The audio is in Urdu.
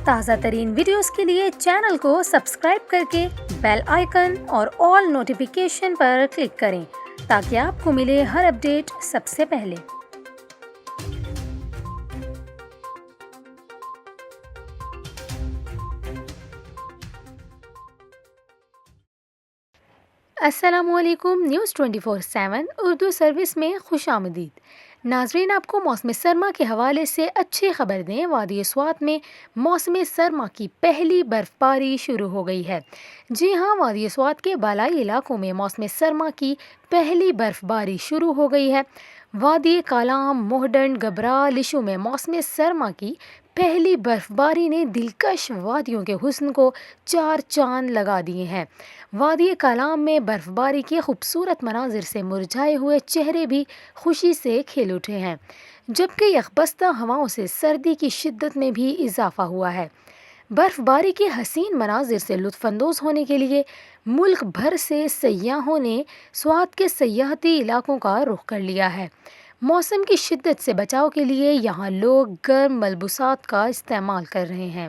تازہ ترین ویڈیوز کے لیے چینل کو سبسکرائب کر کے بیل آئیکن اور آل نوٹیفیکیشن پر کلک کریں تاکہ آپ کو ملے ہر اپڈیٹ سب سے پہلے۔ السلام علیکم، نیوز 24/7 اردو سروس میں خوش آمدید۔ ناظرین، آپ کو موسم سرما کے حوالے سے اچھی خبر دیں۔ وادی سوات میں موسم سرما کی پہلی برف باری شروع ہو گئی ہے۔ جی ہاں، وادی سوات کے بالائی علاقوں میں موسم سرما کی پہلی برف باری شروع ہو گئی ہے۔ وادی کالام، موہڈنڈ، گبرا، لشو میں موسم سرما کی پہلی برف باری نے دلکش وادیوں کے حسن کو چار چاند لگا دیے ہیں۔ وادی کالام میں برف باری کے خوبصورت مناظر سے مرجھائے ہوئے چہرے بھی خوشی سے کھل اٹھے ہیں، جبکہ یخبستہ ہواؤں سے سردی کی شدت میں بھی اضافہ ہوا ہے۔ برف باری کے حسین مناظر سے لطف اندوز ہونے کے لیے ملک بھر سے سیاحوں نے سوات کے سیاحتی علاقوں کا رخ کر لیا ہے۔ موسم کی شدت سے بچاؤ کے لیے یہاں لوگ گرم ملبوسات کا استعمال کر رہے ہیں۔